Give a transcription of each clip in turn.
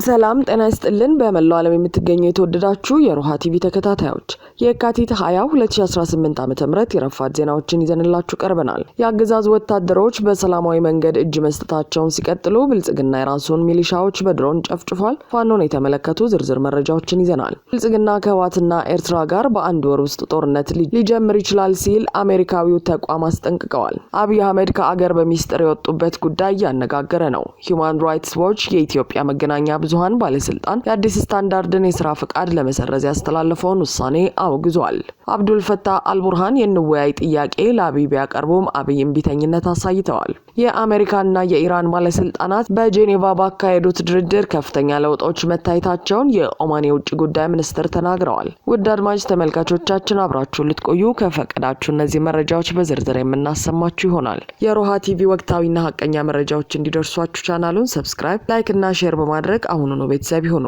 ሰላም ጤና ይስጥልን በመላው ዓለም የምትገኙ የተወደዳችሁ የሮሃ ቲቪ ተከታታዮች የካቲት 20 2018 ዓ.ም የረፋድ ዜናዎችን ይዘንላችሁ ቀርበናል። የአገዛዙ ወታደሮች በሰላማዊ መንገድ እጅ መስጠታቸውን ሲቀጥሉ ብልጽግና የራሱን ሚሊሻዎች በድሮን ጨፍጭፏል። ፋኖን የተመለከቱ ዝርዝር መረጃዎችን ይዘናል። ብልጽግና ከህወሓትና ኤርትራ ጋር በአንድ ወር ውስጥ ጦርነት ሊጀምር ይችላል ሲል አሜሪካዊው ተቋም አስጠንቅቀዋል። አብይ አህመድ ከአገር በሚስጥር የወጡበት ጉዳይ ያነጋገረ ነው። ሂዩማን ራይትስ ዎች የኢትዮጵያ መገናኛ ብዙሃን ባለስልጣን የአዲስ ስታንዳርድን የሥራ ፍቃድ ለመሰረዝ ያስተላለፈውን ውሳኔ አውግዟል። አብዱል ፈታህ አልቡርሃን የንወያይ ጥያቄ ለአብይ ቢያቀርቡም አብይ እምቢተኝነት አሳይተዋል። የአሜሪካና የኢራን ባለስልጣናት በጄኔቫ ባካሄዱት ድርድር ከፍተኛ ለውጦች መታየታቸውን የኦማን የውጭ ጉዳይ ሚኒስትር ተናግረዋል። ውድ አድማጭ ተመልካቾቻችን አብራችሁን ልትቆዩ ከፈቀዳችሁ እነዚህ መረጃዎች በዝርዝር የምናሰማችሁ ይሆናል። የሮሃ ቲቪ ወቅታዊና ሀቀኛ መረጃዎች እንዲደርሷችሁ ቻናሉን ሰብስክራይብ፣ ላይክ እና ሼር በማድረግ አሁኑኑ ቤተሰብ ይሁኑ።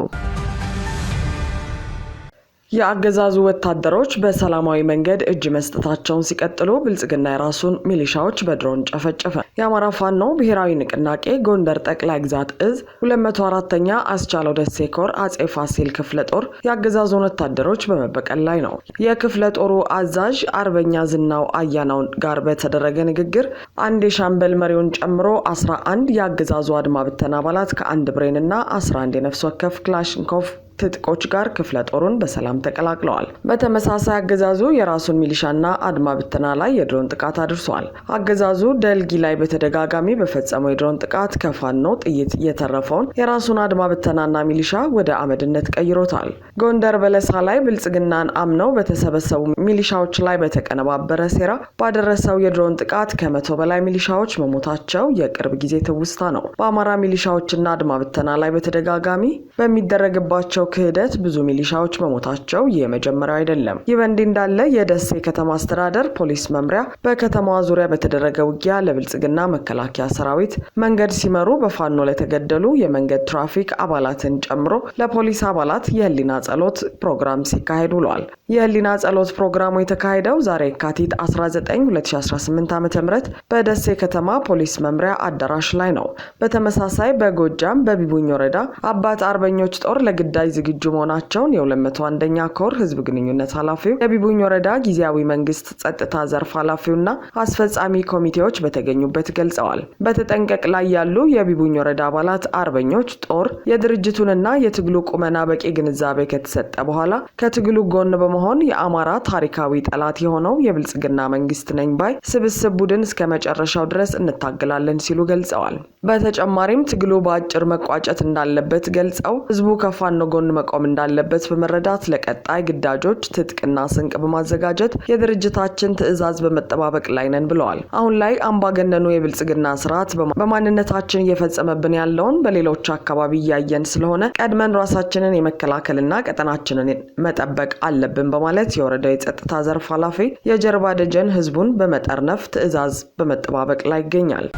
የአገዛዙ ወታደሮች በሰላማዊ መንገድ እጅ መስጠታቸውን ሲቀጥሉ ብልጽግና የራሱን ሚሊሻዎች በድሮን ጨፈጨፈ። የአማራ ፋኖ ብሔራዊ ንቅናቄ ጎንደር ጠቅላይ ግዛት እዝ 204ኛ አስቻለው ደሴ ኮር አጼ ፋሲል ክፍለ ጦር የአገዛዙን ወታደሮች በመበቀል ላይ ነው። የክፍለ ጦሩ አዛዥ አርበኛ ዝናው አያናው ጋር በተደረገ ንግግር አንድ የሻምበል መሪውን ጨምሮ 11 የአገዛዙ አድማ ብተና አባላት ከአንድ ብሬንና 11 የነፍስ ወከፍ ክላሽንኮቭ ትጥቆች ጋር ክፍለ ጦሩን በሰላም ተቀላቅለዋል። በተመሳሳይ አገዛዙ የራሱን ሚሊሻና አድማ ብተና ላይ የድሮን ጥቃት አድርሷል። አገዛዙ ደልጊ ላይ በተደጋጋሚ በፈጸመው የድሮን ጥቃት ከፋኖ ጥይት የተረፈውን የራሱን አድማ ብተናና ሚሊሻ ወደ አመድነት ቀይሮታል። ጎንደር በለሳ ላይ ብልጽግናን አምነው በተሰበሰቡ ሚሊሻዎች ላይ በተቀነባበረ ሴራ ባደረሰው የድሮን ጥቃት ከ100 በላይ ሚሊሻዎች መሞታቸው የቅርብ ጊዜ ትውስታ ነው። በአማራ ሚሊሻዎችና አድማ ብተና ላይ በተደጋጋሚ በሚደረግባቸው ክህደት ብዙ ሚሊሻዎች መሞታቸው የመጀመሪያው አይደለም። ይህ በእንዲህ እንዳለ የደሴ ከተማ አስተዳደር ፖሊስ መምሪያ በከተማዋ ዙሪያ በተደረገ ውጊያ ለብልጽግና መከላከያ ሰራዊት መንገድ ሲመሩ በፋኖ ለተገደሉ የመንገድ ትራፊክ አባላትን ጨምሮ ለፖሊስ አባላት የህሊና ጸሎት ፕሮግራም ሲካሄድ ውሏል። የህሊና ጸሎት ፕሮግራሙ የተካሄደው ዛሬ የካቲት 19 2018 ዓ.ም በደሴ ከተማ ፖሊስ መምሪያ አዳራሽ ላይ ነው። በተመሳሳይ በጎጃም በቢቡኝ ወረዳ አባት አርበኞች ጦር ለግዳይ ዝግጁ መሆናቸውን የ201ኛ ኮር ህዝብ ግንኙነት ኃላፊው የቢቡኝ ወረዳ ጊዜያዊ መንግስት ጸጥታ ዘርፍ ኃላፊውና አስፈጻሚ ኮሚቴዎች በተገኙበት ገልጸዋል። በተጠንቀቅ ላይ ያሉ የቢቡኝ ወረዳ አባላት አርበኞች ጦር የድርጅቱንና የትግሉ ቁመና በቂ ግንዛቤ ከተሰጠ በኋላ ከትግሉ ጎን በመሆን የአማራ ታሪካዊ ጠላት የሆነው የብልጽግና መንግስት ነኝ ባይ ስብስብ ቡድን እስከ መጨረሻው ድረስ እንታገላለን ሲሉ ገልጸዋል። በተጨማሪም ትግሉ በአጭር መቋጨት እንዳለበት ገልጸው ህዝቡ ከፋኖ ጎን መቆም እንዳለበት በመረዳት ለቀጣይ ግዳጆች ትጥቅና ስንቅ በማዘጋጀት የድርጅታችን ትዕዛዝ በመጠባበቅ ላይ ነን ብለዋል። አሁን ላይ አምባገነኑ የብልጽግና ስርዓት በማንነታችን እየፈጸመብን ያለውን በሌሎች አካባቢ እያየን ስለሆነ ቀድመን ራሳችንን የመከላከልና ቀጠናችንን መጠበቅ አለብን በማለት የወረዳው የጸጥታ ዘርፍ ኃላፊ የጀርባ ደጀን ህዝቡን በመጠርነፍ ትዕዛዝ በመጠባበቅ ላይ ይገኛል።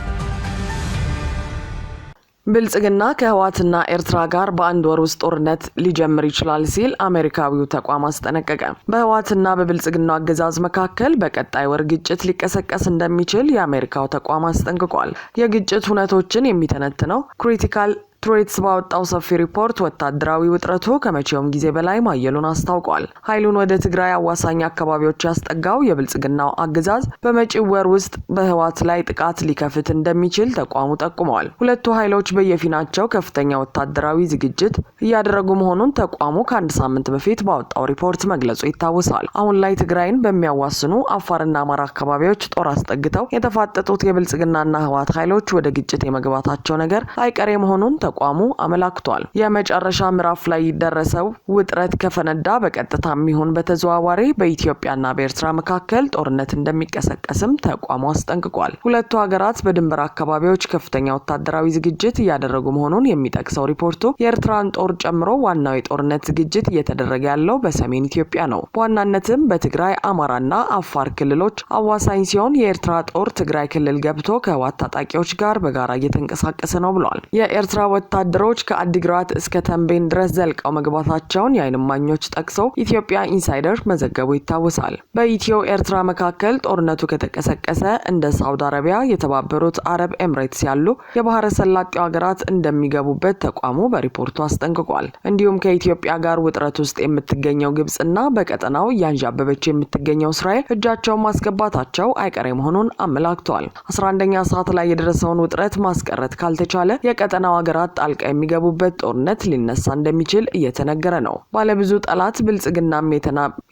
ብልጽግና ከህወሓትና ኤርትራ ጋር በአንድ ወር ውስጥ ጦርነት ሊጀምር ይችላል ሲል አሜሪካዊው ተቋም አስጠነቀቀ። በህወሓትና በብልጽግናው አገዛዝ መካከል በቀጣይ ወር ግጭት ሊቀሰቀስ እንደሚችል የአሜሪካው ተቋም አስጠንቅቋል። የግጭት ሁነቶችን የሚተነትነው ክሪቲካል ትሬትስ ባወጣው ሰፊ ሪፖርት ወታደራዊ ውጥረቱ ከመቼውም ጊዜ በላይ ማየሉን አስታውቋል። ኃይሉን ወደ ትግራይ አዋሳኝ አካባቢዎች ያስጠጋው የብልጽግናው አገዛዝ በመጪው ወር ውስጥ በህወሓት ላይ ጥቃት ሊከፍት እንደሚችል ተቋሙ ጠቁመዋል። ሁለቱ ኃይሎች በየፊናቸው ከፍተኛ ወታደራዊ ዝግጅት እያደረጉ መሆኑን ተቋሙ ከአንድ ሳምንት በፊት ባወጣው ሪፖርት መግለጹ ይታወሳል። አሁን ላይ ትግራይን በሚያዋስኑ አፋርና አማራ አካባቢዎች ጦር አስጠግተው የተፋጠጡት የብልጽግናና ህወሓት ኃይሎች ወደ ግጭት የመግባታቸው ነገር አይቀሬ መሆኑን ተቋሙ አመላክቷል። የመጨረሻ ምዕራፍ ላይ ደረሰው ውጥረት ከፈነዳ በቀጥታም ይሁን በተዘዋዋሪ በኢትዮጵያና በኤርትራ መካከል ጦርነት እንደሚቀሰቀስም ተቋሙ አስጠንቅቋል። ሁለቱ ሀገራት በድንበር አካባቢዎች ከፍተኛ ወታደራዊ ዝግጅት እያደረጉ መሆኑን የሚጠቅሰው ሪፖርቱ የኤርትራን ጦር ጨምሮ ዋናው የጦርነት ዝግጅት እየተደረገ ያለው በሰሜን ኢትዮጵያ ነው። በዋናነትም በትግራይ አማራና አፋር ክልሎች አዋሳኝ ሲሆን የኤርትራ ጦር ትግራይ ክልል ገብቶ ከህወሓት ታጣቂዎች ጋር በጋራ እየተንቀሳቀሰ ነው ብሏል። የኤርትራ ወታደሮች ከአዲግራት እስከ ተንቤን ድረስ ዘልቀው መግባታቸውን የዓይን እማኞች ጠቅሰው ኢትዮጵያ ኢንሳይደር መዘገቡ ይታወሳል። በኢትዮ ኤርትራ መካከል ጦርነቱ ከተቀሰቀሰ እንደ ሳውዲ አረቢያ፣ የተባበሩት አረብ ኤምሬትስ ያሉ የባህረ ሰላጤው ሀገራት እንደሚገቡበት ተቋሙ በሪፖርቱ አስጠንቅቋል። እንዲሁም ከኢትዮጵያ ጋር ውጥረት ውስጥ የምትገኘው ግብጽና በቀጠናው ያንዣበበች የምትገኘው እስራኤል እጃቸውን ማስገባታቸው አይቀሬ መሆኑን አመላክቷል። 11ኛ ሰዓት ላይ የደረሰውን ውጥረት ማስቀረት ካልተቻለ የቀጠናው ሀገራት ጣልቃ የሚገቡበት ጦርነት ሊነሳ እንደሚችል እየተነገረ ነው። ባለብዙ ጠላት ብልጽግናም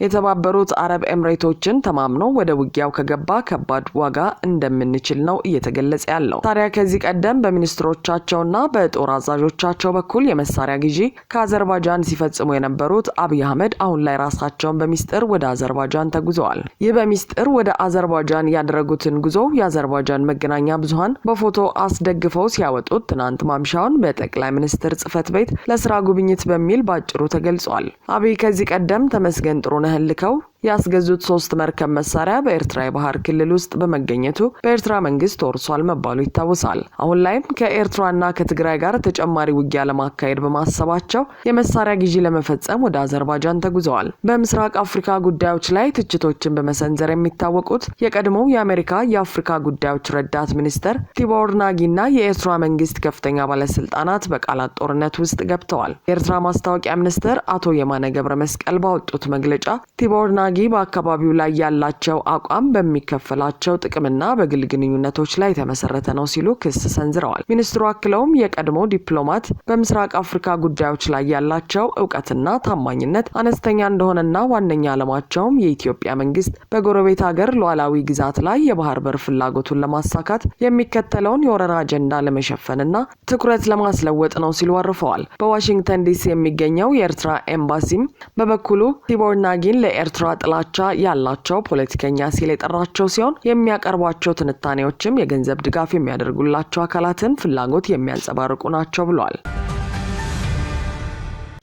የተባበሩት አረብ ኤምሬቶችን ተማምኖ ወደ ውጊያው ከገባ ከባድ ዋጋ እንደምንችል ነው እየተገለጸ ያለው። ታዲያ ከዚህ ቀደም በሚኒስትሮቻቸውና በጦር አዛዦቻቸው በኩል የመሳሪያ ግዢ ከአዘርባይጃን ሲፈጽሙ የነበሩት አብይ አህመድ አሁን ላይ ራሳቸውን በሚስጥር ወደ አዘርባይጃን ተጉዘዋል። ይህ በሚስጥር ወደ አዘርባይጃን ያደረጉትን ጉዞ የአዘርባይጃን መገናኛ ብዙሃን በፎቶ አስደግፈው ሲያወጡት ትናንት ማምሻውን በጠቅላይ ሚኒስትር ጽህፈት ቤት ለስራ ጉብኝት በሚል ባጭሩ ተገልጿል። አብይ ከዚህ ቀደም ተመስገን ጥሩነህን ልከው ያስገዙት 3 መርከብ መሳሪያ በኤርትራ የባህር ክልል ውስጥ በመገኘቱ በኤርትራ መንግስት ተወርሷል መባሉ ይታወሳል። አሁን ላይም ከኤርትራና ከትግራይ ጋር ተጨማሪ ውጊያ ለማካሄድ በማሰባቸው የመሳሪያ ግዢ ለመፈጸም ወደ አዘርባይጃን ተጉዘዋል። በምስራቅ አፍሪካ ጉዳዮች ላይ ትችቶችን በመሰንዘር የሚታወቁት የቀድሞው የአሜሪካ የአፍሪካ ጉዳዮች ረዳት ሚኒስትር ቲቦር ናጊና የኤርትራ መንግስት ከፍተኛ ባለስልጣናት በቃላት ጦርነት ውስጥ ገብተዋል። የኤርትራ ማስታወቂያ ሚኒስትር አቶ የማነ ገብረ መስቀል ባወጡት መግለጫ ቲቦር ናጊ በአካባቢው ላይ ያላቸው አቋም በሚከፈላቸው ጥቅምና በግል ግንኙነቶች ላይ የተመሰረተ ነው ሲሉ ክስ ሰንዝረዋል። ሚኒስትሩ አክለውም የቀድሞ ዲፕሎማት በምስራቅ አፍሪካ ጉዳዮች ላይ ያላቸው እውቀትና ታማኝነት አነስተኛ እንደሆነና ዋነኛ ዓላማቸውም የኢትዮጵያ መንግስት በጎረቤት ሀገር ሉዓላዊ ግዛት ላይ የባህር በር ፍላጎቱን ለማሳካት የሚከተለውን የወረራ አጀንዳ ለመሸፈንና ትኩረት ለማስለወጥ ነው ሲሉ አርፈዋል። በዋሽንግተን ዲሲ የሚገኘው የኤርትራ ኤምባሲም በበኩሉ ቲቦር ናጊን ለኤርትራ ጥላቻ ያላቸው ፖለቲከኛ ሲል የጠራቸው ሲሆን የሚያቀርቧቸው ትንታኔዎችም የገንዘብ ድጋፍ የሚያደርጉላቸው አካላትን ፍላጎት የሚያንጸባርቁ ናቸው ብሏል።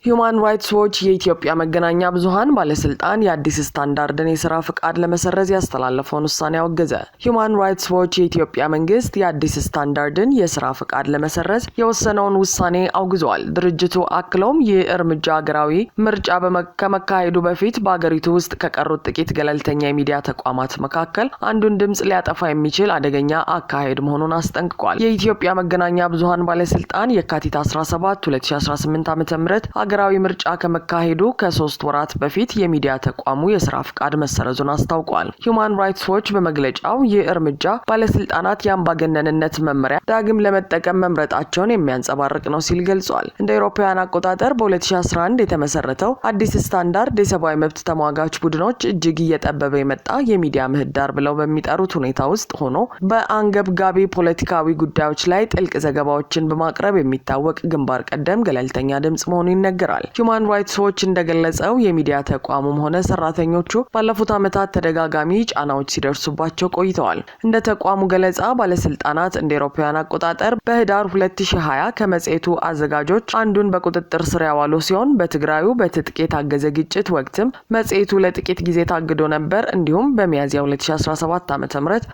ሁማን ራይትስ ዎች የኢትዮጵያ መገናኛ ብዙሃን ባለስልጣን የአዲስ ስታንዳርድን የስራ ፍቃድ ለመሰረዝ ያስተላለፈውን ውሳኔ አወገዘ። ሁማን ራይትስ ዎች የኢትዮጵያ መንግስት የአዲስ ስታንዳርድን የስራ ፍቃድ ለመሰረዝ የወሰነውን ውሳኔ አውግዟል። ድርጅቱ አክለውም ይህ እርምጃ ሀገራዊ ምርጫ ከመካሄዱ በፊት በአገሪቱ ውስጥ ከቀሩት ጥቂት ገለልተኛ የሚዲያ ተቋማት መካከል አንዱን ድምጽ ሊያጠፋ የሚችል አደገኛ አካሄድ መሆኑን አስጠንቅቋል። የኢትዮጵያ መገናኛ ብዙሃን ባለስልጣን የካቲት 17 2018 ዓ.ም ሀገራዊ ምርጫ ከመካሄዱ ከ3 ወራት በፊት የሚዲያ ተቋሙ የስራ ፍቃድ መሰረዙን አስታውቋል። ሁማን ራይትስ ዎች በመግለጫው ይህ እርምጃ ባለስልጣናት የአምባገነንነት መመሪያ ዳግም ለመጠቀም መምረጣቸውን የሚያንጸባርቅ ነው ሲል ገልጿል። እንደ አውሮፓውያን አቆጣጠር በ2011 የተመሰረተው አዲስ ስታንዳርድ የሰብአዊ መብት ተሟጋች ቡድኖች እጅግ እየጠበበ የመጣ የሚዲያ ምህዳር ብለው በሚጠሩት ሁኔታ ውስጥ ሆኖ በአንገብጋቢ ፖለቲካዊ ጉዳዮች ላይ ጥልቅ ዘገባዎችን በማቅረብ የሚታወቅ ግንባር ቀደም ገለልተኛ ድምጽ መሆኑ ይነገራል። ሁማን ራይትስ ዎች እንደገለጸው የሚዲያ ተቋሙም ሆነ ሰራተኞቹ ባለፉት ዓመታት ተደጋጋሚ ጫናዎች ሲደርሱባቸው ቆይተዋል። እንደ ተቋሙ ገለጻ ባለስልጣናት እንደ አውሮፓውያን አቆጣጠር በህዳር 2020 ከመጽሔቱ አዘጋጆች አንዱን በቁጥጥር ስር ያዋሉ ሲሆን በትግራዩ በትጥቅ የታገዘ ግጭት ወቅትም መጽሔቱ ለጥቂት ጊዜ ታግዶ ነበር። እንዲሁም በሚያዝያ 2017 ዓ.ም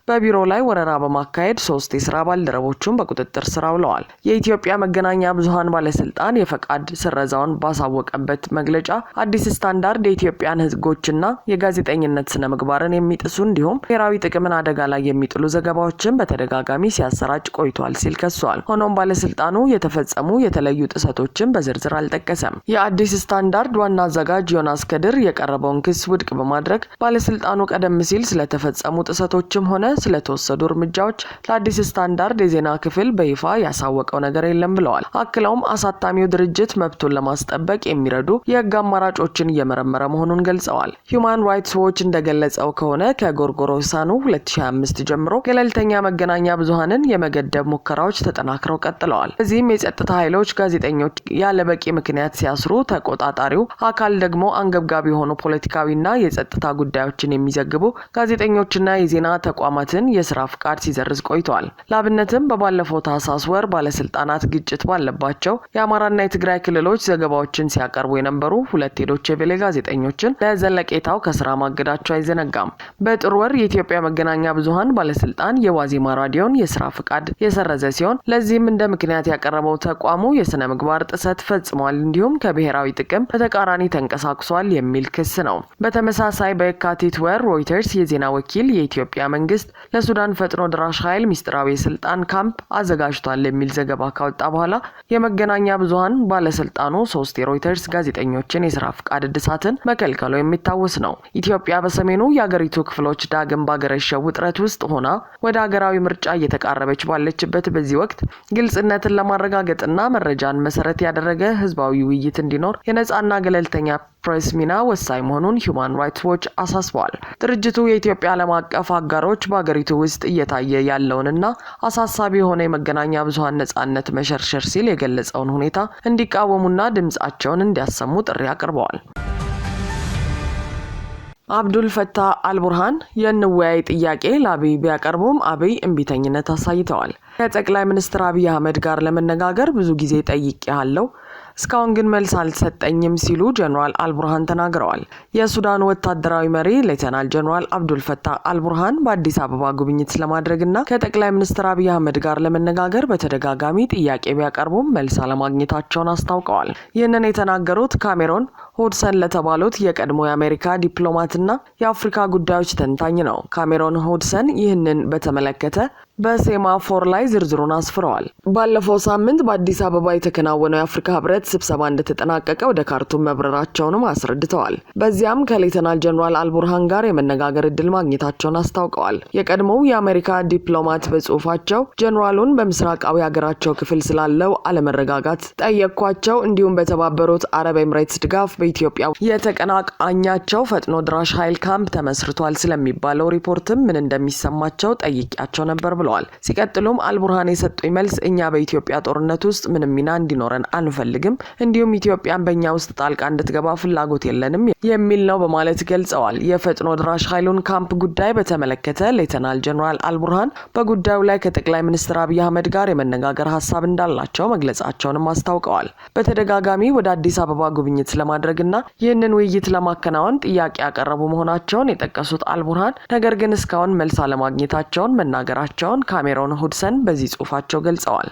በቢሮ ላይ ወረራ በማካሄድ 3 የስራ ባልደረቦቹን በቁጥጥር ስር አውለዋል። የኢትዮጵያ መገናኛ ብዙሃን ባለስልጣን የፈቃድ ስረዛውን ባሳወቀበት መግለጫ አዲስ ስታንዳርድ የኢትዮጵያን ህጎችና የጋዜጠኝነት ስነ ምግባርን የሚጥሱ እንዲሁም ብሔራዊ ጥቅምን አደጋ ላይ የሚጥሉ ዘገባዎችን በተደጋጋሚ ሲያሰራጭ ቆይቷል ሲል ከሷል። ሆኖም ባለስልጣኑ የተፈጸሙ የተለዩ ጥሰቶችን በዝርዝር አልጠቀሰም። የአዲስ ስታንዳርድ ዋና አዘጋጅ ዮናስ ከድር የቀረበውን ክስ ውድቅ በማድረግ ባለስልጣኑ ቀደም ሲል ስለተፈጸሙ ጥሰቶችም ሆነ ስለተወሰዱ እርምጃዎች ለአዲስ ስታንዳርድ የዜና ክፍል በይፋ ያሳወቀው ነገር የለም ብለዋል። አክለውም አሳታሚው ድርጅት መብቱን ለማስጠበቅ የሚረዱ የህግ አማራጮችን እየመረመረ መሆኑን ገልጸዋል። ሁማን ራይትስ ዎች እንደገለጸው ከሆነ ከጎርጎሮሳኑ 2025 ጀምሮ ገለልተኛ መገናኛ ብዙሃንን የመገደብ ሙከራዎች ተጠናክረው ቀጥለዋል። በዚህም የጸጥታ ኃይሎች ጋዜጠኞች ያለበቂ ምክንያት ሲያስሩ፣ ተቆጣጣሪው አካል ደግሞ አንገብጋቢ የሆኑ ፖለቲካዊና የጸጥታ ጉዳዮችን የሚዘግቡ ጋዜጠኞችና የዜና ተቋማትን የስራ ፍቃድ ሲዘርዝ ቆይተዋል። ላብነትም በባለፈው ታህሳስ ወር ባለስልጣናት ግጭት ባለባቸው የአማራና የትግራይ ክልሎች ዘገባ ዘገባዎችን ሲያቀርቡ የነበሩ ሁለት ዶይቼ ቬለ ጋዜጠኞችን ለዘለቄታው ከስራ ማገዳቸው አይዘነጋም። በጥር ወር የኢትዮጵያ መገናኛ ብዙሃን ባለስልጣን የዋዜማ ራዲዮን የስራ ፍቃድ የሰረዘ ሲሆን ለዚህም እንደ ምክንያት ያቀረበው ተቋሙ የስነ ምግባር ጥሰት ፈጽሟል እንዲሁም ከብሔራዊ ጥቅም በተቃራኒ ተንቀሳቅሷል የሚል ክስ ነው። በተመሳሳይ በየካቲት ወር ሮይተርስ የዜና ወኪል የኢትዮጵያ መንግስት ለሱዳን ፈጥኖ ድራሽ ኃይል ሚስጥራዊ የስልጣን ካምፕ አዘጋጅቷል የሚል ዘገባ ካወጣ በኋላ የመገናኛ ብዙሃን ባለስልጣኑ 3 የሮይተርስ ጋዜጠኞችን የስራ ፍቃድ እድሳትን መከልከሉ የሚታወስ ነው። ኢትዮጵያ በሰሜኑ የአገሪቱ ክፍሎች ዳግም ባገረሸው ውጥረት ውስጥ ሆና ወደ ሀገራዊ ምርጫ እየተቃረበች ባለችበት በዚህ ወቅት ግልጽነትን ለማረጋገጥና መረጃን መሰረት ያደረገ ህዝባዊ ውይይት እንዲኖር የነጻና ገለልተኛ ፕሬስ ሚና ወሳኝ መሆኑን ሁማን ራይትስ ዎች አሳስቧል። ድርጅቱ የኢትዮጵያ ዓለም አቀፍ አጋሮች በአገሪቱ ውስጥ እየታየ ያለውንና አሳሳቢ የሆነ የመገናኛ ብዙሃን ነጻነት መሸርሸር ሲል የገለጸውን ሁኔታ እንዲቃወሙና ድምጻቸውን እንዲያሰሙ ጥሪ አቅርበዋል። አብዱል ፈታህ አልቡርሃን የንወያይ ጥያቄ ለአብይ ቢያቀርቡም አብይ እምቢተኝነት አሳይተዋል። ከጠቅላይ ሚኒስትር አብይ አህመድ ጋር ለመነጋገር ብዙ ጊዜ ጠይቄያለሁ፣ እስካሁን ግን መልስ አልሰጠኝም ሲሉ ጀነራል አልቡርሃን ተናግረዋል። የሱዳን ወታደራዊ መሪ ሌተናል ጀነራል አብዱል ፈታህ አልቡርሃን በአዲስ አበባ ጉብኝት ለማድረግና ከጠቅላይ ሚኒስትር አብይ አህመድ ጋር ለመነጋገር በተደጋጋሚ ጥያቄ ቢያቀርቡም መልስ አለማግኘታቸውን አስታውቀዋል። ይህንን የተናገሩት ካሜሮን ሆድሰን ለተባሉት የቀድሞ የአሜሪካ ዲፕሎማትና የአፍሪካ ጉዳዮች ተንታኝ ነው። ካሜሮን ሆድሰን ይህንን በተመለከተ በሴማፎር ላይ ዝርዝሩን አስፍረዋል። ባለፈው ሳምንት በአዲስ አበባ የተከናወነው የአፍሪካ ህብረት ስብሰባ እንደተጠናቀቀ ወደ ካርቱም መብረራቸውንም አስረድተዋል። በዚያም ከሌተናል ጀነራል አልቡርሃን ጋር የመነጋገር እድል ማግኘታቸውን አስታውቀዋል። የቀድሞው የአሜሪካ ዲፕሎማት በጽሁፋቸው ጀነራሉን በምስራቃዊ ሀገራቸው ክፍል ስላለው አለመረጋጋት ጠየቅኳቸው፣ እንዲሁም በተባበሩት አረብ ኤምሬትስ ድጋፍ በኢትዮጵያ የተቀናቃኛቸው ፈጥኖ ድራሽ ኃይል ካምፕ ተመስርቷል ስለሚባለው ሪፖርትም ምን እንደሚሰማቸው ጠይቄያቸው ነበር ብለዋል። ሲቀጥሉም አልቡርሃን የሰጡኝ መልስ እኛ በኢትዮጵያ ጦርነት ውስጥ ምንም ሚና እንዲኖረን አንፈልግም፣ እንዲሁም ኢትዮጵያን በእኛ ውስጥ ጣልቃ እንድትገባ ፍላጎት የለንም የሚል ነው በማለት ገልጸዋል። የፈጥኖ ድራሽ ኃይሉን ካምፕ ጉዳይ በተመለከተ ሌተናል ጀነራል አልቡርሃን በጉዳዩ ላይ ከጠቅላይ ሚኒስትር አብይ አህመድ ጋር የመነጋገር ሀሳብ እንዳላቸው መግለጻቸውንም አስታውቀዋል። በተደጋጋሚ ወደ አዲስ አበባ ጉብኝት ለማድረግና ይህንን ውይይት ለማከናወን ጥያቄ ያቀረቡ መሆናቸውን የጠቀሱት አልቡርሃን ነገር ግን እስካሁን መልስ አለማግኘታቸውን መናገራቸውን ካሜሮን ሆድሰን በዚህ ጽሁፋቸው ገልጸዋል።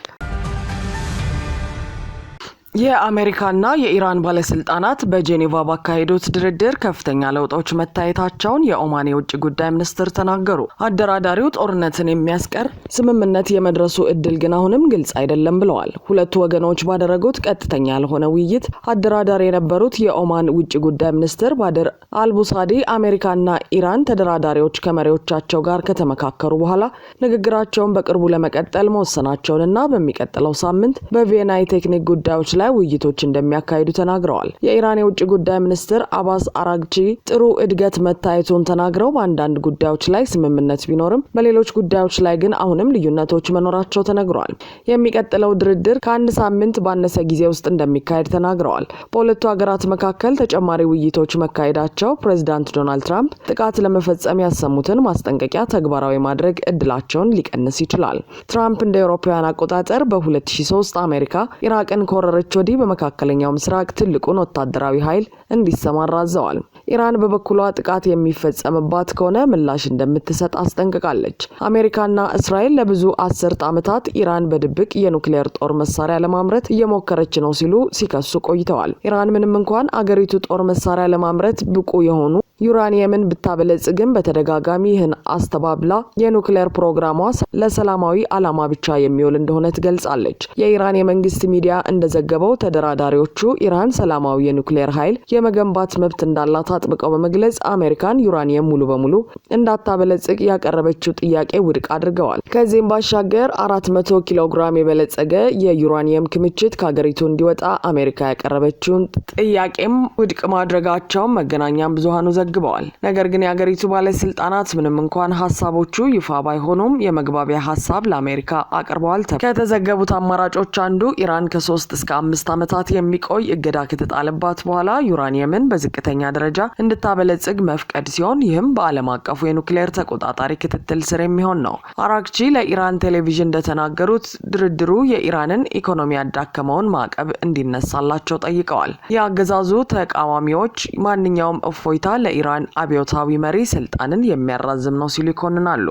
የአሜሪካና የኢራን ባለስልጣናት በጄኔቫ ባካሄዱት ድርድር ከፍተኛ ለውጦች መታየታቸውን የኦማን የውጭ ጉዳይ ሚኒስትር ተናገሩ። አደራዳሪው ጦርነትን የሚያስቀር ስምምነት የመድረሱ እድል ግን አሁንም ግልጽ አይደለም ብለዋል። ሁለቱ ወገኖች ባደረጉት ቀጥተኛ ያልሆነ ውይይት አደራዳሪ የነበሩት የኦማን ውጭ ጉዳይ ሚኒስትር ባድር አልቡሳዲ አሜሪካና ኢራን ተደራዳሪዎች ከመሪዎቻቸው ጋር ከተመካከሩ በኋላ ንግግራቸውን በቅርቡ ለመቀጠል መወሰናቸውንና በሚቀጥለው ሳምንት በቪየና የቴክኒክ ጉዳዮች ላይ ውይይቶች እንደሚያካሂዱ ተናግረዋል። የኢራን የውጭ ጉዳይ ሚኒስትር አባስ አራግቺ ጥሩ እድገት መታየቱን ተናግረው በአንዳንድ ጉዳዮች ላይ ስምምነት ቢኖርም በሌሎች ጉዳዮች ላይ ግን አሁንም ልዩነቶች መኖራቸው ተነግሯል። የሚቀጥለው ድርድር ከአንድ ሳምንት ባነሰ ጊዜ ውስጥ እንደሚካሄድ ተናግረዋል። በሁለቱ ሀገራት መካከል ተጨማሪ ውይይቶች መካሄዳቸው ፕሬዚዳንት ዶናልድ ትራምፕ ጥቃት ለመፈጸም ያሰሙትን ማስጠንቀቂያ ተግባራዊ ማድረግ እድላቸውን ሊቀንስ ይችላል። ትራምፕ እንደ አውሮፓውያን አቆጣጠር በ2003 አሜሪካ ኢራቅን ከወረረች ወዲህ በመካከለኛው ምስራቅ ትልቁን ወታደራዊ ኃይል እንዲሰማራ አዘዋል። ኢራን በበኩሏ ጥቃት የሚፈጸምባት ከሆነ ምላሽ እንደምትሰጥ አስጠንቅቃለች። አሜሪካና እስራኤል ለብዙ አስርት ዓመታት ኢራን በድብቅ የኑክሌር ጦር መሳሪያ ለማምረት እየሞከረች ነው ሲሉ ሲከሱ ቆይተዋል። ኢራን ምንም እንኳን አገሪቱ ጦር መሳሪያ ለማምረት ብቁ የሆኑ ዩራኒየምን ብታበለጽግም በተደጋጋሚ ይህን አስተባብላ የኑክሌር ፕሮግራሟ ለሰላማዊ ዓላማ ብቻ የሚውል እንደሆነ ትገልጻለች። የኢራን የመንግስት ሚዲያ እንደዘገበው ተደራዳሪዎቹ ኢራን ሰላማዊ የኑክሌር ኃይል የመገንባት መብት እንዳላት አጥብቀው በመግለጽ አሜሪካን ዩራኒየም ሙሉ በሙሉ እንዳታበለጽግ ያቀረበችው ጥያቄ ውድቅ አድርገዋል። ከዚህም ባሻገር 400 ኪሎ ግራም የበለጸገ የዩራኒየም ክምችት ከሀገሪቱ እንዲወጣ አሜሪካ ያቀረበችውን ጥያቄም ውድቅ ማድረጋቸውን መገናኛ ብዙሃኑ ዘግበዋል። ነገር ግን የአገሪቱ ባለስልጣናት ምንም እንኳን ሀሳቦቹ ይፋ ባይሆኑም የመግባቢያ ሀሳብ ለአሜሪካ አቅርበዋል። ከተዘገቡት አማራጮች አንዱ ኢራን ከ3 እስከ 5 ዓመታት የሚቆይ እገዳ ከተጣለባት በኋላ ዩራኒየምን በዝቅተኛ ደረጃ እንድታበለጽግ መፍቀድ ሲሆን ይህም በዓለም አቀፉ የኑክሌር ተቆጣጣሪ ክትትል ስር የሚሆን ነው። አራክቺ ለኢራን ቴሌቪዥን እንደተናገሩት ድርድሩ የኢራንን ኢኮኖሚ ያዳከመውን ማዕቀብ እንዲነሳላቸው ጠይቀዋል። የአገዛዙ ተቃዋሚዎች ማንኛውም እፎይታ ለኢራን አብዮታዊ መሪ ስልጣንን የሚያራዝም ነው ሲሉ ይኮንናሉ።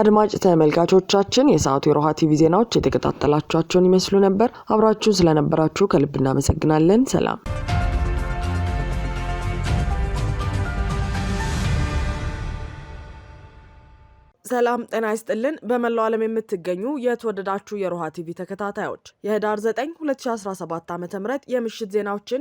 አድማጭ ተመልካቾቻችን የሰዓቱ የሮሃ ቲቪ ዜናዎች የተከታተላችኋቸውን ይመስሉ ነበር። አብራችሁን ስለነበራችሁ ከልብ እናመሰግናለን። ሰላም። ሰላም ጤና ይስጥልን። በመላው ዓለም የምትገኙ የተወደዳችሁ የሮሃ ቲቪ ተከታታዮች የህዳር 9 2017 ዓ.ም የምሽት ዜናዎችን